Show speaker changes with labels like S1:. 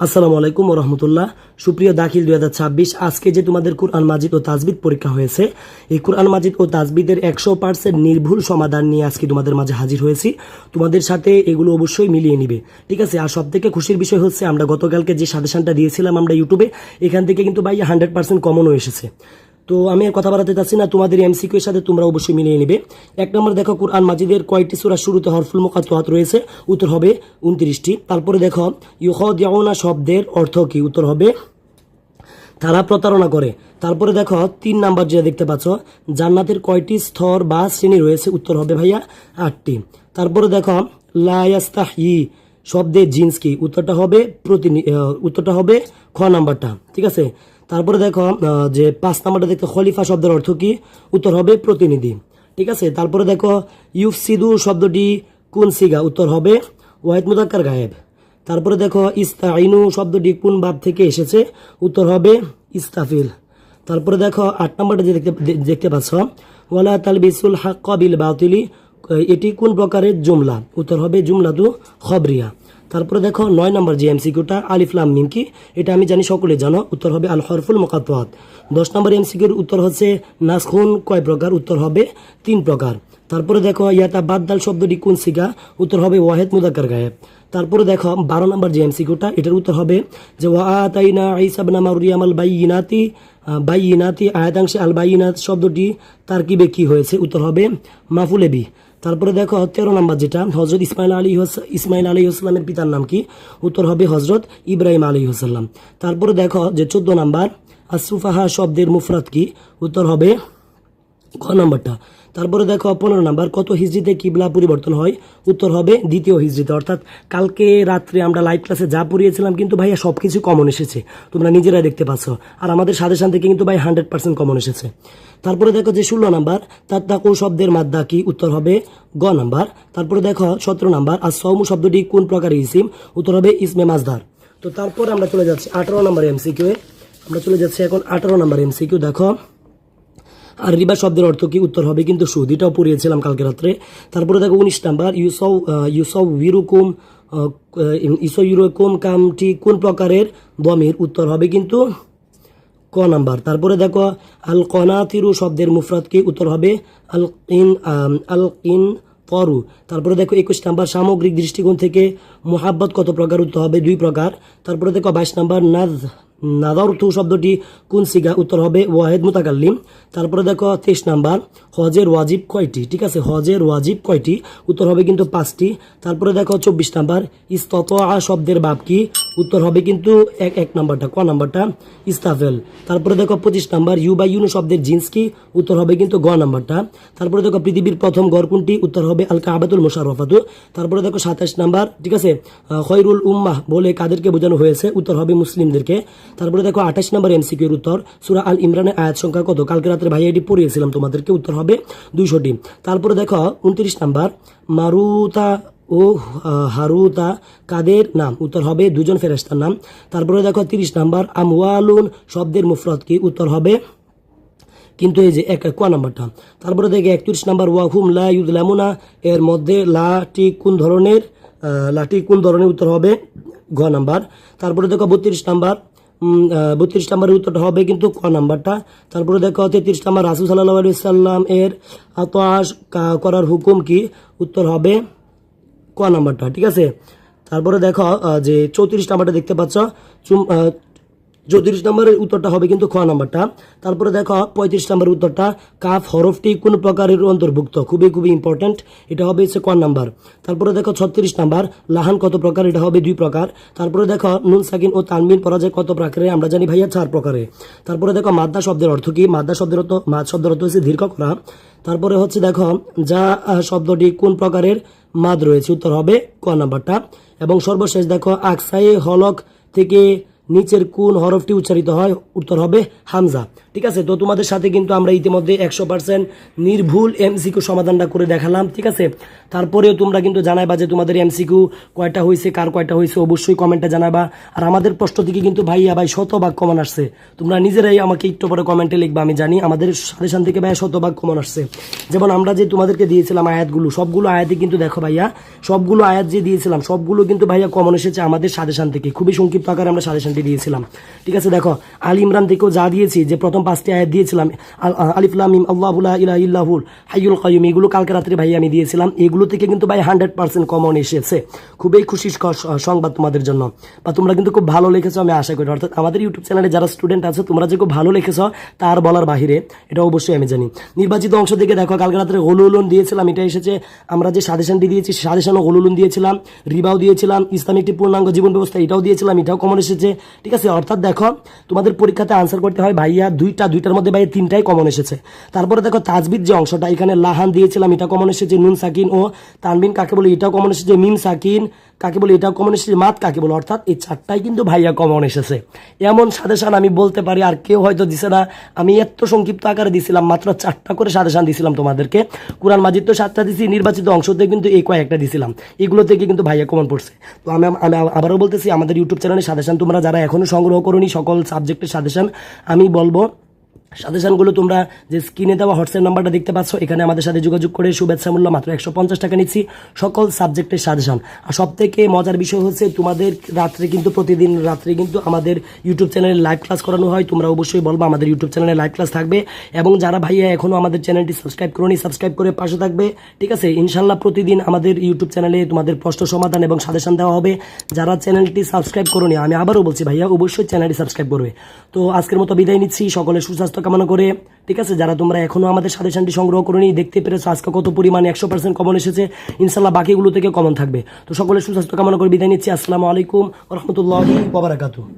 S1: আসসালামু আলাইকুম ওয়া রাহমাতুল্লাহ। সুপ্রিয় দাখিল 2026, আজকে যে তোমাদের কুরআন মাজিদ ও তাজবিদ পরীক্ষা হয়েছে, এই কুরআন মাজিদ ও তাজবিদের 100% নির্ভুল সমাধান নিয়ে আজকে তোমাদের মাঝে হাজির হয়েছি। তোমাদের সাথে এগুলো অবশ্যই মিলিয়ে নিবে, ঠিক আছে? আর সবথেকে খুশির বিষয় হচ্ছে আমরা গতকালকে যে সাজেশনটা দিয়েছিলাম আমরা ইউটিউবে, এখান থেকে কিন্তু ভাই 100% কমনও এসেছে। তো আমি আর কথা বাড়াতে চাচ্ছি না, তোমাদের এমসিকিউ এর সাথে তোমরা অবশ্যই মিলিয়ে নিবে। এক নম্বর দেখো, কুরআন মাজিদের কয়টি সূরা শুরুতে হরফুল মুকাত্তাত রয়েছে? উত্তর হবে 29টি। তারপরে দেখো, ইউখাদিউনা শব্দের অর্থ কি? উত্তর হবে তারা প্রতারণা করে। তারপরে দেখো 3 নাম্বার যেটা দেখতে পাচ্ছ, জান্নাতের কয়টি স্তর বা শ্রেণী রয়েছে? উত্তর হবে ভাইয়া 8টি। তারপরে দেখো, লা ইয়াস্তাহি শব্দের জিন্স কি? উত্তরটা হবে খ নাম্বারটা, ঠিক আছে? তারপরে দেখো যে 5 নাম্বারটা দেখতে, খলিফা শব্দের অর্থ কি? উত্তর হবে প্রতিনিধি, ঠিক আছে? তারপরে দেখো, ইউফসিদু শব্দটি কোন সিগা? উত্তর হবে ওয়াহিদ মুযাক্কার গায়েব। তারপরে দেখো, ইস্তাইনু শব্দটি কোন বাব থেকে এসেছে? উত্তর হবে ইস্তাফিল। তারপরে দেখো 8 নাম্বারটা যে দেখতে পাচ্ছ, ওয়ালা তালবিসুল হাক্কা বিল বাতিলি, এটি কোন প্রকারের জুমলা? উত্তর হবে জুমলাতু খবরিয়া। তারপরে দেখো 9 নম্বর যে এমসিকিউটা, আলিফ লাম মিম কি? এটা আমি জানি সকলে জানো, উত্তর হবে আল হরফুল মুকাত্তাত। 10 নম্বর এমসিকিউর উত্তর হচ্ছে নাসখুন কয় প্রকার? উত্তর হবে 3 প্রকার। তারপরে দেখো, ইয়াতা বাদদাল শব্দটি কোন সিগা? উত্তর হবে ওয়াহিদ মুযাক্কার গায়েব। তারপরে দেখো 12 নম্বর যে এমসিকিউটা, এটার উত্তর হবে যে ওয়াআতাইনা ঈসা ইবনে মারইয়াম আল বাইয়িনাতি আয়াতাংশে আল বাইয়িনাত শব্দটি তারকিবে কি হয়েছে? উত্তর হবে মাফুলে বি। তারপরে দেখো 13 নম্বর যেটা, হজরত ইসমাইল আলাইহিসসালামের পিতার নাম কি? উত্তর হবে হজরত ইব্রাহিম আলাইহিসসালাম। তারপরে দেখো যে 14 নম্বর, আসুফাহা শব্দের মুফরাদ কি? উত্তর হবে খ নম্বরটা। তারপরে দেখো 15 নাম্বার, কত হিজরিতে কিবলা পরিবর্তন হয়? উত্তর হবে 2য় হিজরিতে। অর্থাৎ কালকে রাত্রে আমরা লাইভ ক্লাসে যা পড়িয়েছিলাম কিন্তু ভাইয়া সবকিছু কমন এসেছে, তোমরা নিজেরাই দেখতে পাচ্ছ। আর আমাদের সাজেশন থেকে কিন্তু ভাই 100% কমন এসেছে। তারপরে দেখো যে 16 নাম্বার, তাত্তাকু শব্দের মাদ্দা কি? উত্তর হবে গ নাম্বার। তারপরে দেখো 17 নাম্বার, আর সৌমু শব্দটি কোন প্রকারের ইসিম? উত্তর হবে ইসমে মাজদার। তো তারপরে আমরা চলে যাচ্ছি 18 নম্বর এমসিকিউ এ। আমরা চলে যাচ্ছি এখন 18 নম্বর এমসিকিউ। দেখো, আর রিবা শব্দের অর্থ কি? উত্তর হবে কিন্তু সুদ, এটাও পড়িয়েছিলাম কালকে রাত্রে। তারপরে দেখো 19 নাম্বার, ইউরুকুম কামটি কোন প্রকারের দমির? উত্তর হবে কিন্তু ক নাম্বার। তারপরে দেখো, আল কনাতিরু শব্দের মুফরাদ কি? উত্তর হবে আল কিন তরু। তারপরে দেখো 21 নাম্বার, সামগ্রিক দৃষ্টিকোণ থেকে মোহাব্বত কত প্রকার? উত্তর হবে 2 প্রকার। তারপরে দেখো 22 নাম্বার, নাযারতু শব্দটি কোন সিগা? উত্তর হবে ওয়াহিদ মুতাকাল্লিম। তারপরে দেখো 23 নাম্বার, হজের ওয়াজিব কয়টি? ঠিক আছে, হজের ওয়াজিব কয়টি? উত্তর হবে কিন্তু 5টি। তারপরে দেখো 24 নাম্বার, ইস্তাতা শব্দের বাব কি? উত্তর হবে কিন্তু এক নাম্বারটা, ক নাম্বারটা ইস্তাফেল। তারপরে দেখো 25 নাম্বার, ইউবাইয়ুনু শব্দের জিন্স কি? উত্তর হবে কিন্তু গ নাম্বারটা। তারপরে দেখো পৃথিবীর প্রথম গড় কোনটি? উত্তর হবে আল কাবাতুল মুশাররাফাতু। তারপরে দেখো 27 নাম্বার, ঠিক আছে, খয়রুল উম্মাহ বলে কাদেরকে বোঝানো হয়েছে? উত্তর হবে মুসলিমদেরকে। তারপরে দেখো 28 নম্বর এমসিকিউ এর উত্তর, সূরা আল ইমরানের আয়াত সংখ্যা কত? কালকে রাতে ভাই এটি পড়িয়েছিলাম তোমাদেরকে, উত্তর হবে 200টি। তারপরে দেখো 29 নাম্বার, মারুতা ও হারুতা কাদের নাম? উত্তর হবে 2জন ফেরেশতার নাম। তারপরে দেখো 30 নাম্বার, আমওয়ালুন শব্দের মুফরাদ কি? উত্তর হবে কিন্তু এই যে ক নাম্বারটা। তারপরে দেখে 31 নাম্বার, ওয়াহুম লা ইউযলামুনা এর মধ্যে লাটি কোন ধরনের? উত্তর হবে ঘ নাম্বার। তারপরে দেখো 32 নাম্বার, 32 নাম্বারের উত্তরটা হবে কিন্তু ক নাম্বারটা। তারপরে দেখো 33 নাম্বার, রাসূল সাল্লাল্লাহু আলাইহি সাল্লাম এর আতাশ করার হুকুম কি? উত্তর হবে ক নাম্বারটা, ঠিক আছে? তারপরে দেখো যে 34 নাম্বারটা দেখতে পাচ্ছ, 34 নম্বরের উত্তরটা হবে কিন্তু খ নাম্বারটা। তারপরে দেখো 35 নম্বরের উত্তরটা, কাফ হরফটি কোন প্রকারের অন্তর্ভুক্ত? খুবই ইম্পর্টেন্ট, এটা হবে হচ্ছে ক নাম্বার। তারপরে দেখো 36 নাম্বার, লাহান কত প্রকার? এটা হবে 2 প্রকার। তারপরে দেখো নুন সাকিন ও তানবিন পরাজয় কত প্রকারে? আমরা জানি ভাইয়া 4 প্রকারে। তারপরে দেখো মাদ্দা শব্দের অর্থ কি? মাদ্দা শব্দের অর্থ হচ্ছে দীর্ঘ করা। তারপরে হচ্ছে দেখো, যা শব্দটি কোন প্রকারের মাদ রয়েছে? উত্তর হবে ক নাম্বারটা। এবং সর্বশেষ দেখো, আকসাই হলক থেকে নিচের কোন হরফটি উচ্চারিত হয়? উত্তর হবে হামজা। ঠিক আছে, তো তোমাদের সাথে কিন্তু আমরা ইতিমধ্যে 100% নির্ভুল এমসিকিউ সমাধানটা করে দেখালাম। ঠিক আছে, তারপরেও তোমরা কিন্তু জানাবা যে তোমাদের এমসিকিউ কয়টা হয়েছে, কার কয়টা হয়েছে, অবশ্যই কমেন্টে জানাবা। আর আমাদের প্রশ্ন থেকে কিন্তু ভাইয়া ভাই শতভাগ কমন আসছে, তোমরা নিজেরাই আমাকে একটু পরে কমেন্টে লিখবা, আমি জানি আমাদের সাজেশন থেকে ভাইয়া শতভাগ কমন আসছে। যেমন আমরা যে তোমাদেরকে দিয়েছিলাম আয়াতগুলো, সবগুলো আয়াতে কিন্তু দেখো ভাইয়া, সবগুলো আয়াত যে দিয়েছিলাম সবগুলো কিন্তু ভাইয়া কমন এসেছে আমাদের সাজেশন থেকে, খুবই সংক্ষিপ্ত আকারে আমরা সাজেশনটি দিয়েছিলাম। ঠিক আছে, দেখো আল ইমরান থেকেও যা দিয়েছি, যে প্রথম 5টি আয়াত দিয়েছিলাম, আলিফ লাম মিম আল্লাহু লা ইলাহা ইল্লা হুল হাইয়ুল কাইয়ুম, এগুলো কালকে রাত্রে ভাই আমি দিয়েছিলাম, এগুলো থেকে কিন্তু ভাই 100% কমন এসেছে। খুবই খুশির সংবাদ তোমাদের জন্য, বা তোমরা কিন্তু খুব ভালো লিখেছো আমি আশা করি। অর্থাৎ আমাদের ইউটিউব চ্যানেলে যারা স্টুডেন্ট আছে তোমরা যে খুব ভালো লিখেছো তার বলার বাহিরে, এটা অবশ্যই আমি জানি। নির্বাচিত অংশ থেকে দেখো কালকে রাত্রে গোলুলুন দিয়েছিলাম, এটা এসেছে। আমরা যে সাজেশনটি দিয়েছি সাজেশনও গোলুলুন দিয়েছিলাম, রিবাও দিয়েছিলাম, ইসলামিক একটি পূর্ণাঙ্গ জীবন ব্যবস্থা এটাও দিয়েছিলাম, এটাও কমন এসেছে। ঠিক আছে, অর্থাৎ দেখো তোমাদের পরীক্ষাতে আনসার করতে হয় ভাইয়া দুইটার মধ্যে ভাইয়া 3টাই কমন এসেছে। তারপরে দেখো তাজবিদ যে অংশটা, এখানে লাহান দিয়েছিলাম, এটা কমন এসেছে। নুন সাকিন ও তানবিন কাকে বলে, এটাও কমন এসেছে। মিম সাকিন কাকে বলে, এটাও কমন এসেছে। মাত কাকে বলে, অর্থাৎ এই 4টাই কিন্তু ভাইয়া কমন এসেছে। এমন সাজেশন আমি বলতে পারি আর কেউ হয়তো দিছে না, আমি এত সংক্ষিপ্ত আকারে দিছিলাম, মাত্র 4টা করে সাজেশন দিছিলাম তোমাদেরকে। কোরআন মাজিদ তো 7টা দিছি, নির্বাচিত অংশতে কিন্তু এই কয়েকটা দিছিলাম, এগুলো থেকে কিন্তু ভাইয়া কমন পড়ছে। তো আমি আবারও বলতেছি, আমাদের ইউটিউব চ্যানেলে সাজেশন তোমরা যারা এখনো সংগ্রহ করোনি, সকল সাবজেক্টের সাজেশন আমি বলবো, সাজেশনগুলো তোমরা যে স্ক্রিনে দেওয়া হোয়াটসঅ্যাপ নাম্বারটা দেখতে পাচ্ছ, এখানে আমাদের সাথে যোগাযোগ করে শুভেচ্ছা মূল্য মাত্র 150 টাকা নিচ্ছি সকল সাবজেক্টের সাজেশন। আর সব থেকে মজার বিষয় হচ্ছে তোমাদের রাত্রে কিন্তু প্রতিদিন রাত্রে কিন্তু আমাদের ইউটিউব চ্যানেলে লাইভ ক্লাস করানো হয়। তোমরা অবশ্যই বলবো আমাদের ইউটিউব চ্যানেলে লাইভ ক্লাস থাকবে, এবং যারা ভাইয়া এখনো আমাদের চ্যানেলটি সাবস্ক্রাইব করোনি সাবস্ক্রাইব করে পাশে থাকবে। ঠিক আছে, ইনশাল্লাহ প্রতিদিন আমাদের ইউটিউব চ্যানেলে তোমাদের প্রশ্ন সমাধান এবং সাজেশন দেওয়া হবে। যারা চ্যানেলটি সাবস্ক্রাইব করোনি, আমি আবারও বলছি ভাইয়া অবশ্যই চ্যানেলটি সাবস্ক্রাইব করবে। তো আজকের মতো বিদায় নিচ্ছি, সকলের সুস্বাস্থ্য কামনা করে। ঠিক আছে, যারা তোমরা এখনো আমাদের সাজেশনটি সংগ্রহ করোনি, দেখতে পেরেছো আজকে কত পরিমাণে 100% কমন এসেছে, ইনশাল্লাহ বাকিগুলো থেকে কমন থাকবে। তো সকলের সুস্বাস্থ্য কামনা করে বিদায় নিচ্ছি। আসসালামু আলাইকুম ওয়া রাহমাতুল্লাহি ওয়া বারাকাতুহু।